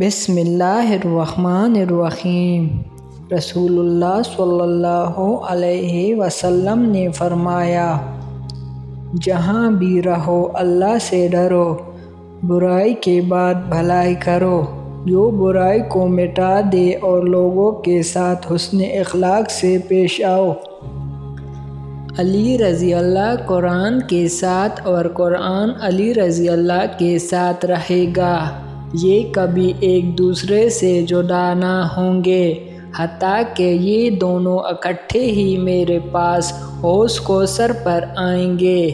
بسم اللہ الرحمن الرحیم۔ رسول اللہ صلی اللہ علیہ وسلم نے فرمایا، جہاں بھی رہو اللہ سے ڈرو، برائی کے بعد بھلائی کرو، جو برائی کو مٹا دے اور لوگوں کے ساتھ حسن اخلاق سے پیش آؤ۔ علی رضی اللہ قرآن کے ساتھ اور قرآن علی رضی اللہ کے ساتھ رہے گا، یہ کبھی ایک دوسرے سے جدا نہ ہوں گے، حتیٰ کہ یہ دونوں اکٹھے ہی میرے پاس حوض کوثر پر آئیں گے۔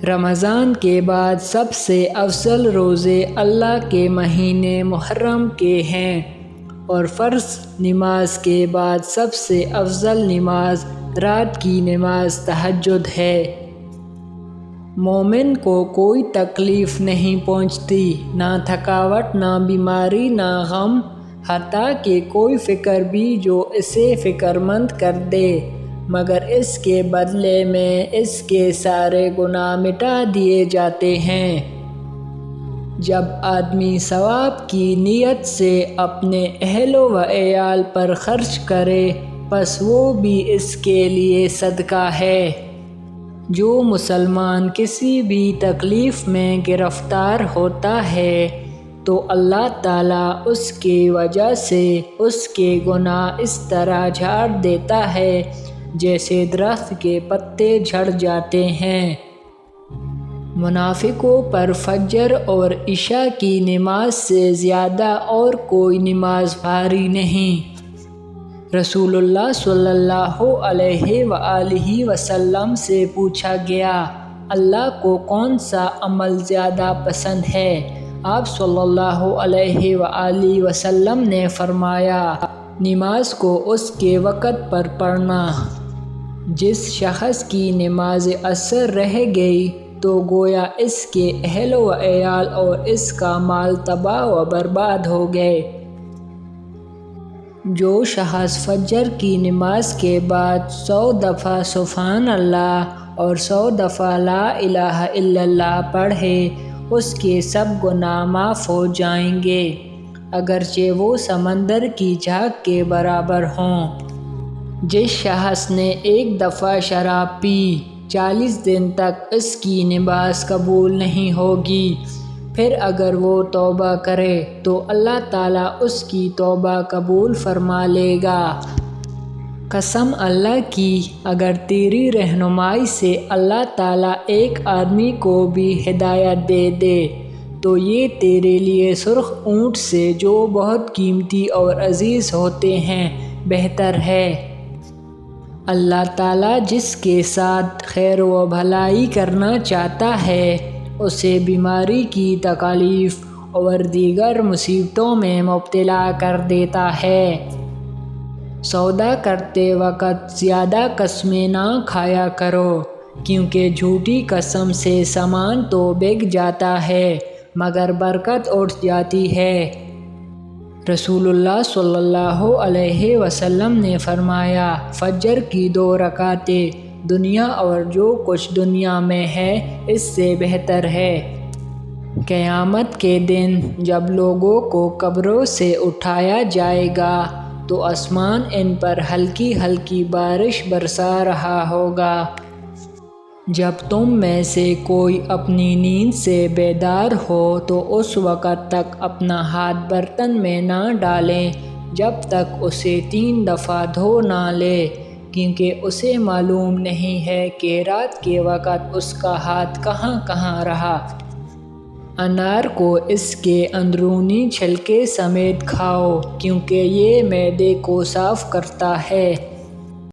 رمضان کے بعد سب سے افضل روزے اللہ کے مہینے محرم کے ہیں، اور فرض نماز کے بعد سب سے افضل نماز رات کی نماز تہجد ہے۔ مومن کو کوئی تکلیف نہیں پہنچتی، نہ تھکاوٹ، نہ بیماری، نہ غم، حتیٰ کہ کوئی فکر بھی جو اسے فکر مند کر دے، مگر اس کے بدلے میں اس کے سارے گناہ مٹا دیے جاتے ہیں۔ جب آدمی ثواب کی نیت سے اپنے اہل و عیال پر خرچ کرے، پس وہ بھی اس کے لیے صدقہ ہے۔ جو مسلمان کسی بھی تکلیف میں گرفتار ہوتا ہے تو اللہ تعالیٰ اس کی وجہ سے اس کے گناہ اس طرح جھاڑ دیتا ہے جیسے درخت کے پتے جھڑ جاتے ہیں۔ منافقوں پر فجر اور عشاء کی نماز سے زیادہ اور کوئی نماز بھاری نہیں۔ رسول اللہ صلی اللہ علیہ وآلہ وسلم سے پوچھا گیا، اللہ کو کون سا عمل زیادہ پسند ہے؟ آپ صلی اللہ علیہ وآلہ وسلم نے فرمایا، نماز کو اس کے وقت پر پڑھنا۔ جس شخص کی نماز عصر رہ گئی تو گویا اس کے اہل و عیال اور اس کا مال تباہ و برباد ہو گئے۔ جو شخص فجر کی نماز کے بعد 100 دفعہ سبحان اللہ اور 100 دفعہ لا الہ الا اللہ پڑھے، اس کے سب گناہ معاف ہو جائیں گے، اگرچہ وہ سمندر کی جھاگ کے برابر ہوں۔ جس شخص نے ایک دفعہ شراب پی، 40 دن تک اس کی نماز قبول نہیں ہوگی، پھر اگر وہ توبہ کرے تو اللہ تعالیٰ اس کی توبہ قبول فرما لے گا۔ قسم اللہ کی، اگر تیری رہنمائی سے اللہ تعالیٰ ایک آدمی کو بھی ہدایت دے دے تو یہ تیرے لیے سرخ اونٹ سے جو بہت قیمتی اور عزیز ہوتے ہیں بہتر ہے۔ اللہ تعالیٰ جس کے ساتھ خیر و بھلائی کرنا چاہتا ہے، اسے بیماری کی تکلیف اور دیگر مصیبتوں میں مبتلا کر دیتا ہے۔ سودا کرتے وقت زیادہ قسمیں نہ کھایا کرو، کیونکہ جھوٹی قسم سے سامان تو بک جاتا ہے مگر برکت اٹھ جاتی ہے۔ رسول اللہ صلی اللہ علیہ وسلم نے فرمایا، فجر کی 2 رکعتیں دنیا اور جو کچھ دنیا میں ہے اس سے بہتر ہے۔ قیامت کے دن جب لوگوں کو قبروں سے اٹھایا جائے گا تو آسمان ان پر ہلکی ہلکی بارش برسا رہا ہوگا۔ جب تم میں سے کوئی اپنی نیند سے بیدار ہو تو اس وقت تک اپنا ہاتھ برتن میں نہ ڈالیں جب تک اسے 3 دفعہ دھو نہ لے، کیونکہ اسے معلوم نہیں ہے کہ رات کے وقت اس کا ہاتھ کہاں کہاں رہا۔ انار کو اس کے اندرونی چھلکے سمیت کھاؤ، کیونکہ یہ معدے کو صاف کرتا ہے۔